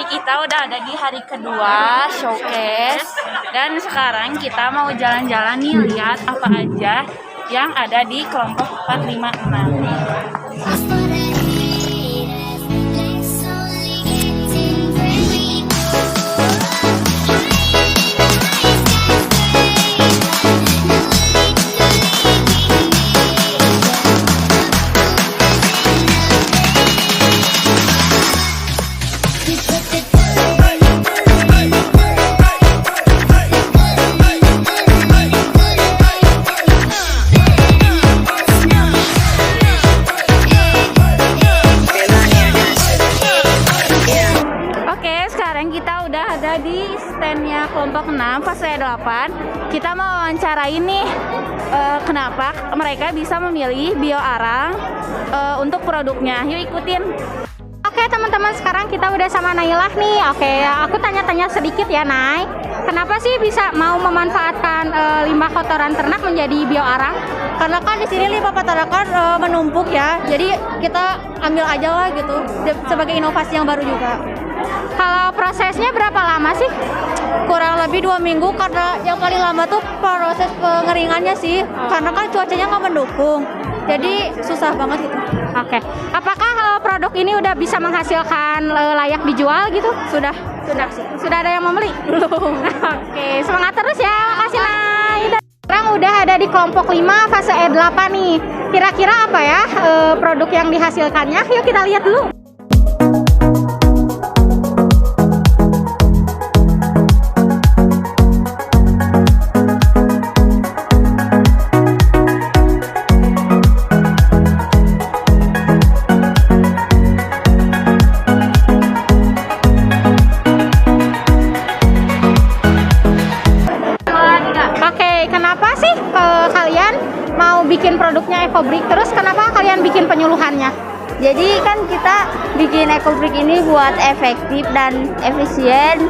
kita udah ada di hari kedua showcase dan sekarang kita mau jalan-jalan nih lihat apa aja yang ada di kelompok 456. Kita udah ada di standnya kelompok 6 fase 8. Kita mau wawancara ini kenapa mereka bisa memilih bioarang untuk produknya. Yuk ikutin. Oke teman-teman, sekarang kita udah sama Nailah nih. Oke, aku tanya-tanya sedikit ya Nay. Kenapa sih bisa mau memanfaatkan limbah kotoran ternak menjadi bioarang? Karena kan di sini limbah kotoran menumpuk ya. Jadi kita ambil aja lah gitu sebagai inovasi yang baru juga. Kalau prosesnya berapa lama sih? Kurang lebih 2 minggu karena yang paling lama tuh proses pengeringannya sih. Karena kan cuacanya nggak mendukung. Jadi susah banget gitu. Oke. Apakah produk ini udah bisa menghasilkan layak dijual gitu? Sudah. Sudah ada yang membeli? Belum. Oke, semangat terus ya. Makasih Nay. Sekarang udah ada di kelompok 5 fase E8 nih. Kira-kira apa ya produk yang dihasilkannya? Yuk kita lihat dulu. Bikin produknya EcoBrick, terus kenapa kalian bikin penyuluhannya? Jadi kan kita bikin EcoBrick ini buat efektif dan efisien,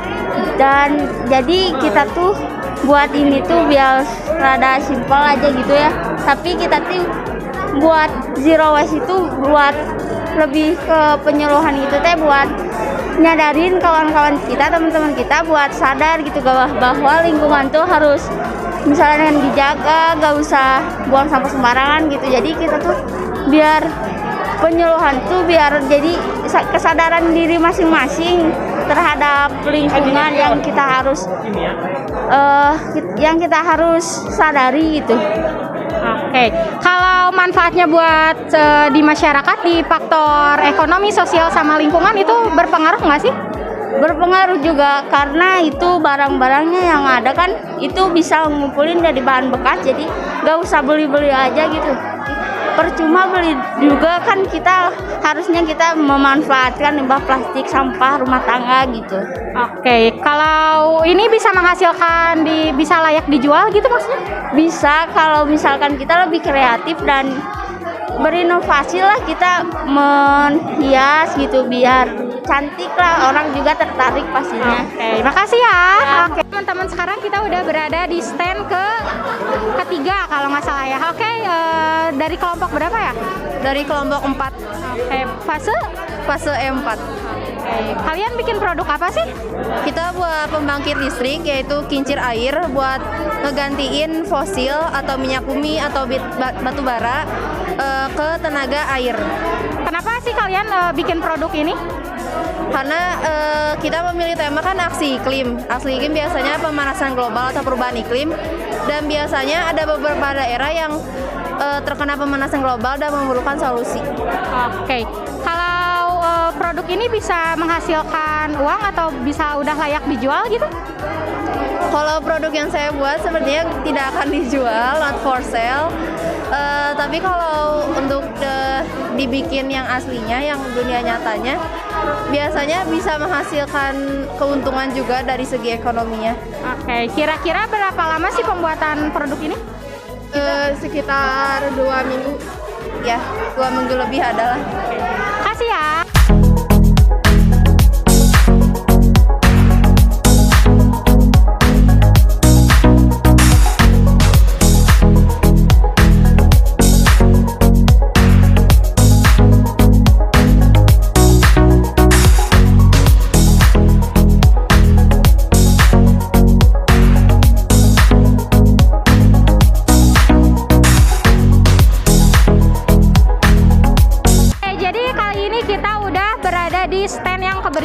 dan jadi kita tuh buat ini tuh biar rada simpel aja gitu ya. Tapi kita tuh buat zero waste itu buat lebih ke penyuluhan itu teh buat nyadarin kawan-kawan kita, teman-teman kita buat sadar gitu bahwa lingkungan tuh harus misalnya dengan dijaga, gak usah buang sampah sembarangan gitu. Jadi kita tuh biar penyuluhan tuh biar jadi kesadaran diri masing-masing terhadap lingkungan yang kita harus sadari gitu. Oke, kalau manfaatnya buat di masyarakat di faktor ekonomi, sosial sama lingkungan itu berpengaruh nggak sih? Berpengaruh juga karena itu barang-barangnya yang ada kan itu bisa ngumpulin dari bahan bekas, jadi gak usah beli-beli aja gitu. Percuma beli juga kan, harusnya kita memanfaatkan limbah plastik, sampah rumah tangga gitu. Oke, kalau ini bisa menghasilkan bisa layak dijual gitu maksudnya? Bisa kalau misalkan kita lebih kreatif dan berinovasi lah, kita menghias gitu biar cantik lah, orang juga tertarik pastinya. Oke, makasih ya. Oke, teman-teman, sekarang kita udah berada di stand ketiga kalau nggak salah ya. Oke, dari kelompok berapa ya? Dari kelompok 4. Oke, fase E4. Oke, kalian bikin produk apa sih? Kita buat pembangkit listrik, yaitu kincir air buat ngegantiin fosil atau minyak bumi atau batu bara ke tenaga air. Kenapa sih kalian bikin produk ini? Karena kita memilih tema kan aksi iklim. Aksi iklim biasanya pemanasan global atau perubahan iklim, dan biasanya ada beberapa daerah yang terkena pemanasan global dan memerlukan solusi. Oke, kalau produk ini bisa menghasilkan uang atau bisa udah layak dijual gitu? Kalau produk yang saya buat sepertinya tidak akan dijual, not for sale. Tapi kalau untuk dibikin yang aslinya, yang dunia nyatanya, biasanya bisa menghasilkan keuntungan juga dari segi ekonominya. Oke, kira-kira berapa lama sih pembuatan produk ini? Sekitar 2 minggu. Ya, 2 minggu lebih adalah. Kasih ya.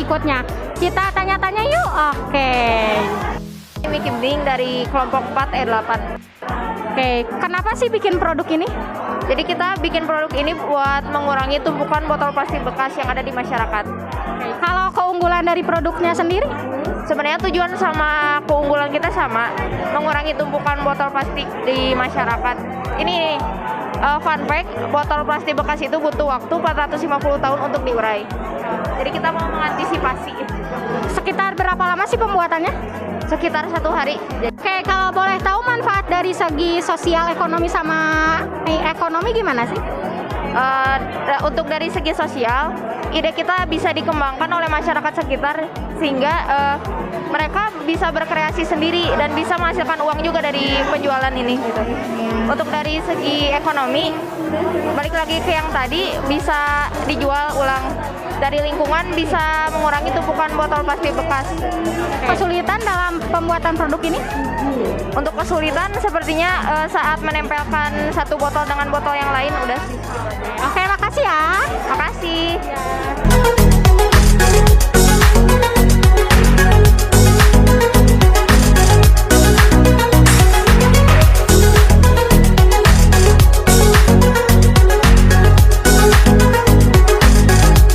berikutnya. Kita tanya-tanya yuk. Oke. Miki Bing dari kelompok 4 E8. Oke, kenapa sih bikin produk ini? Jadi kita bikin produk ini buat mengurangi tumpukan botol plastik bekas yang ada di masyarakat. Oke, kalau keunggulan dari produknya sendiri? Sebenarnya tujuan sama keunggulan kita sama, mengurangi tumpukan botol plastik di masyarakat. Ini fun fact, botol plastik bekas itu butuh waktu 450 tahun untuk diurai. Jadi kita mau mengantisipasi. Sekitar berapa lama sih pembuatannya? Sekitar 1 hari. Oke, kalau boleh tahu manfaat dari segi sosial, ekonomi sama ekonomi gimana sih? Untuk dari segi sosial, ide kita bisa dikembangkan oleh masyarakat sekitar sehingga mereka bisa berkreasi sendiri dan bisa menghasilkan uang juga dari penjualan ini gitu. Untuk dari segi ekonomi, balik lagi ke yang tadi, bisa dijual ulang. Dari lingkungan bisa mengurangi tumpukan botol plastik bekas. Kesulitan dalam pembuatan produk ini? Untuk kesulitan sepertinya saat menempelkan satu botol dengan botol yang lain udah sih. Oke, makasih ya. Makasih.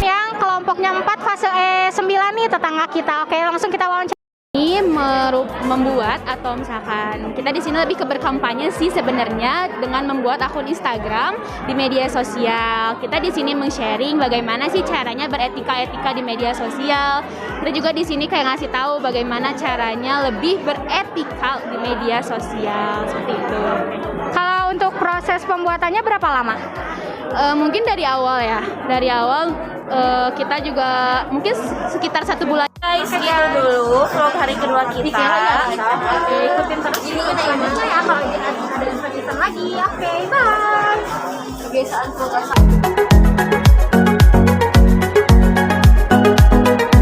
Yang kelompoknya 4 fase E9 nih, tetangga kita. Oke, langsung kita wawancara. Ini membuat atau misalkan kita di sini lebih ke berkampanye sih sebenarnya dengan membuat akun Instagram di media sosial. Kita di sini men-sharing bagaimana sih caranya beretika-etika di media sosial. Kita juga di sini kayak ngasih tahu bagaimana caranya lebih beretika di media sosial seperti itu. Kalau untuk proses pembuatannya berapa lama? Mungkin dari awal ya, dari awal kita juga mungkin sekitar 1 bulan. Guys, sekian dulu vlog hari kedua kita. Oke, ikutin terus selanjutnya ya kalau ada kegiatan lagi. Oke, bye. Kebiasaan